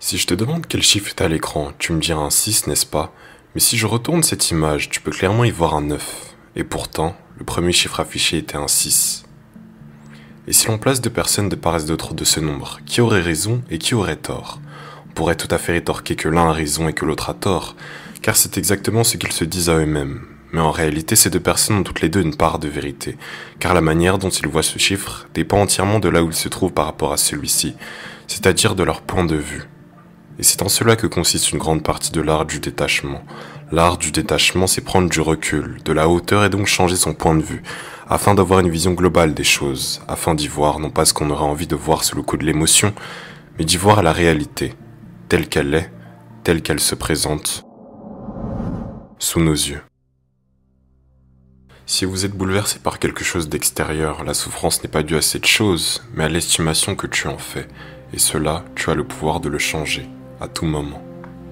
Si je te demande quel chiffre est à l'écran, tu me diras un 6, n'est-ce pas? Mais si je retourne cette image, tu peux clairement y voir un 9. Et pourtant, le premier chiffre affiché était un 6. Et si l'on place deux personnes de part et d'autre de ce nombre, qui aurait raison et qui aurait tort? On pourrait tout à fait rétorquer que l'un a raison et que l'autre a tort, car c'est exactement ce qu'ils se disent à eux-mêmes. Mais en réalité, ces deux personnes ont toutes les deux une part de vérité, car la manière dont ils voient ce chiffre dépend entièrement de là où ils se trouvent par rapport à celui-ci, c'est-à-dire de leur point de vue. Et c'est en cela que consiste une grande partie de l'art du détachement. L'art du détachement, c'est prendre du recul, de la hauteur et donc changer son point de vue, afin d'avoir une vision globale des choses, afin d'y voir non pas ce qu'on aurait envie de voir sous le coup de l'émotion, mais d'y voir la réalité, telle qu'elle est, telle qu'elle se présente, sous nos yeux. Si vous êtes bouleversé par quelque chose d'extérieur, la souffrance n'est pas due à cette chose, mais à l'estimation que tu en fais, et cela, tu as le pouvoir de le changer, à tout moment.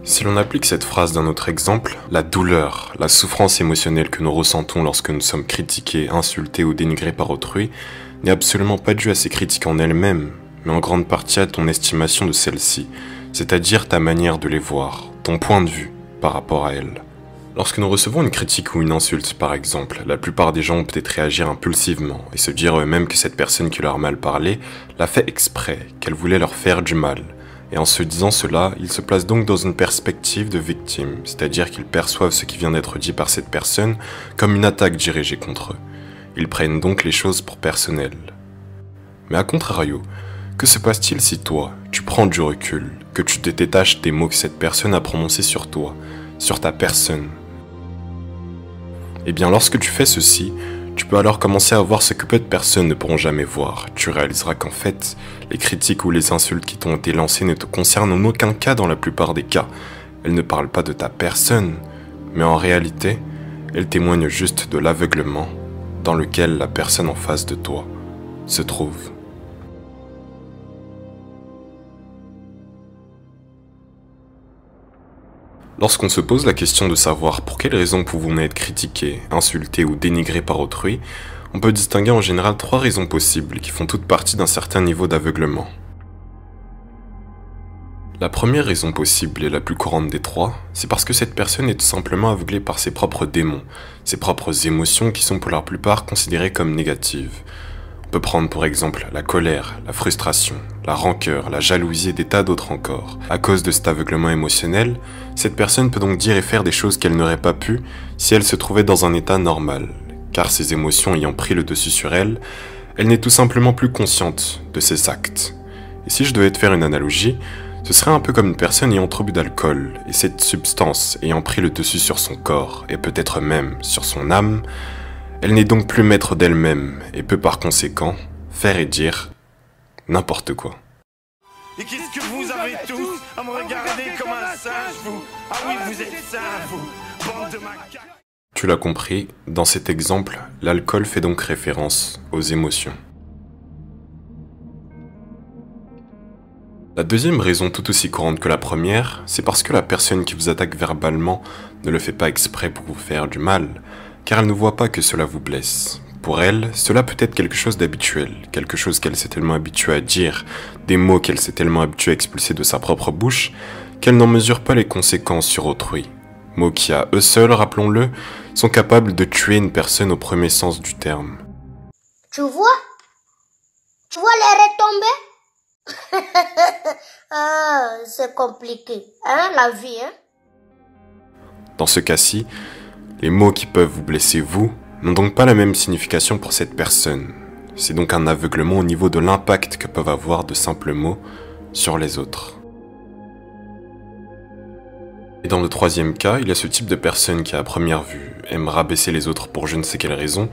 Si l'on applique cette phrase d'un autre exemple, la douleur, la souffrance émotionnelle que nous ressentons lorsque nous sommes critiqués, insultés ou dénigrés par autrui, n'est absolument pas due à ces critiques en elles-mêmes, mais en grande partie à ton estimation de celles-ci, c'est-à-dire ta manière de les voir, ton point de vue par rapport à elles. Lorsque nous recevons une critique ou une insulte, par exemple, la plupart des gens vont peut-être réagir impulsivement et se dire eux-mêmes que cette personne qui leur a mal parlé l'a fait exprès, qu'elle voulait leur faire du mal. Et en se disant cela, ils se placent donc dans une perspective de victime, c'est-à-dire qu'ils perçoivent ce qui vient d'être dit par cette personne comme une attaque dirigée contre eux. Ils prennent donc les choses pour personnelles. Mais à contrario, que se passe-t-il si toi, tu prends du recul, que tu te détaches des mots que cette personne a prononcés sur toi, sur ta personne? Eh bien, lorsque tu fais ceci, tu peux alors commencer à voir ce que peu de personnes ne pourront jamais voir. Tu réaliseras qu'en fait, les critiques ou les insultes qui t'ont été lancées ne te concernent en aucun cas dans la plupart des cas. Elles ne parlent pas de ta personne, mais en réalité, elles témoignent juste de l'aveuglement dans lequel la personne en face de toi se trouve. Lorsqu'on se pose la question de savoir pour quelles raisons pouvons-nous être critiqués, insultés ou dénigrés par autrui, on peut distinguer en général trois raisons possibles qui font toutes partie d'un certain niveau d'aveuglement. La première raison possible et la plus courante des trois, c'est parce que cette personne est tout simplement aveuglée par ses propres démons, ses propres émotions qui sont pour la plupart considérées comme négatives. On peut prendre pour exemple la colère, la frustration, la rancœur, la jalousie et des tas d'autres encore. À cause de cet aveuglement émotionnel, cette personne peut donc dire et faire des choses qu'elle n'aurait pas pu si elle se trouvait dans un état normal, car ses émotions ayant pris le dessus sur elle, elle n'est tout simplement plus consciente de ses actes. Et si je devais te faire une analogie, ce serait un peu comme une personne ayant trop bu d'alcool, et cette substance ayant pris le dessus sur son corps, et peut-être même sur son âme. Elle n'est donc plus maître d'elle-même et peut par conséquent faire et dire n'importe quoi. Et qu'est-ce que vous avez tous à me regarder comme un singe, vous? Ah oui, vous êtes singes, vous, bande de macaques. Tu l'as compris, dans cet exemple, l'alcool fait donc référence aux émotions. La deuxième raison tout aussi courante que la première, c'est parce que la personne qui vous attaque verbalement ne le fait pas exprès pour vous faire du mal, car elle ne voit pas que cela vous blesse. Pour elle, cela peut être quelque chose d'habituel, quelque chose qu'elle s'est tellement habituée à dire, des mots qu'elle s'est tellement habituée à expulser de sa propre bouche, qu'elle n'en mesure pas les conséquences sur autrui. Mots qui, à eux seuls, rappelons-le, sont capables de tuer une personne au premier sens du terme. Tu vois les retombées? Ah, c'est compliqué, hein, la vie, hein? Dans ce cas-ci, les mots qui peuvent vous blesser vous n'ont donc pas la même signification pour cette personne. C'est donc un aveuglement au niveau de l'impact que peuvent avoir de simples mots sur les autres. Et dans le troisième cas, il y a ce type de personne qui à première vue aime rabaisser les autres pour je ne sais quelle raison,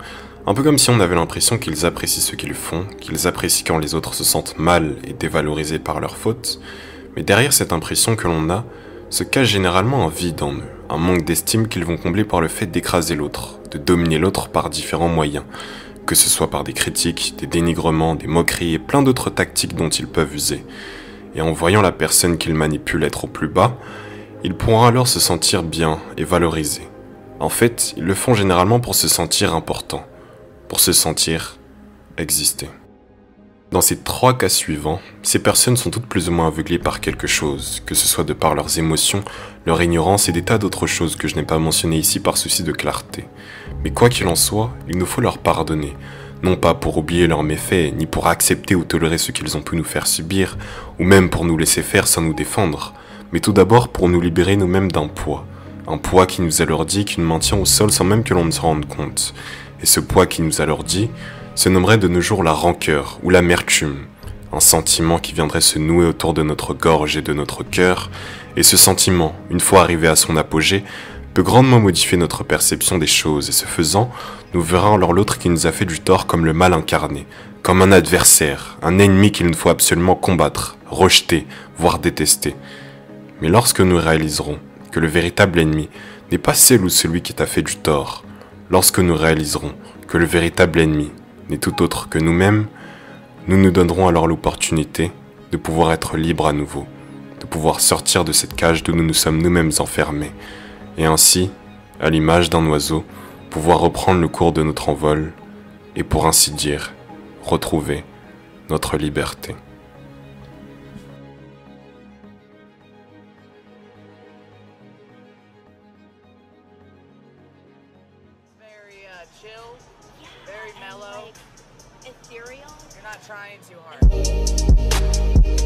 un peu comme si on avait l'impression qu'ils apprécient ce qu'ils font, qu'ils apprécient quand les autres se sentent mal et dévalorisés par leurs fautes, mais derrière cette impression que l'on a, se cache généralement un vide en eux, un manque d'estime qu'ils vont combler par le fait d'écraser l'autre, de dominer l'autre par différents moyens, que ce soit par des critiques, des dénigrements, des moqueries et plein d'autres tactiques dont ils peuvent user. Et en voyant la personne qu'ils manipulent être au plus bas, ils pourront alors se sentir bien et valorisés. En fait, ils le font généralement pour se sentir important, pour se sentir exister. Dans ces 3 cas suivants, ces personnes sont toutes plus ou moins aveuglées par quelque chose, que ce soit de par leurs émotions, leur ignorance et des tas d'autres choses que je n'ai pas mentionnées ici par souci de clarté. Mais quoi qu'il en soit, il nous faut leur pardonner, non pas pour oublier leurs méfaits, ni pour accepter ou tolérer ce qu'ils ont pu nous faire subir, ou même pour nous laisser faire sans nous défendre, mais tout d'abord pour nous libérer nous-mêmes d'un poids. Un poids qui nous alourdit, qui nous maintient au sol sans même que l'on ne se rende compte. Et ce poids qui nous alourdit se nommerait de nos jours la rancœur ou l'amertume, un sentiment qui viendrait se nouer autour de notre gorge et de notre cœur, et ce sentiment, une fois arrivé à son apogée, peut grandement modifier notre perception des choses, et ce faisant, nous verrons alors l'autre qui nous a fait du tort comme le mal incarné, comme un adversaire, un ennemi qu'il nous faut absolument combattre, rejeter, voire détester. Mais lorsque nous réaliserons que le véritable ennemi n'est pas celle ou celui qui t'a fait du tort, lorsque nous réaliserons que le véritable ennemi n'est tout autre que nous-mêmes, nous nous donnerons alors l'opportunité de pouvoir être libres à nouveau, de pouvoir sortir de cette cage d'où nous nous sommes nous-mêmes enfermés, et ainsi, à l'image d'un oiseau, pouvoir reprendre le cours de notre envol, et pour ainsi dire, retrouver notre liberté. Chill, very mellow. Ethereal. You're not trying too hard.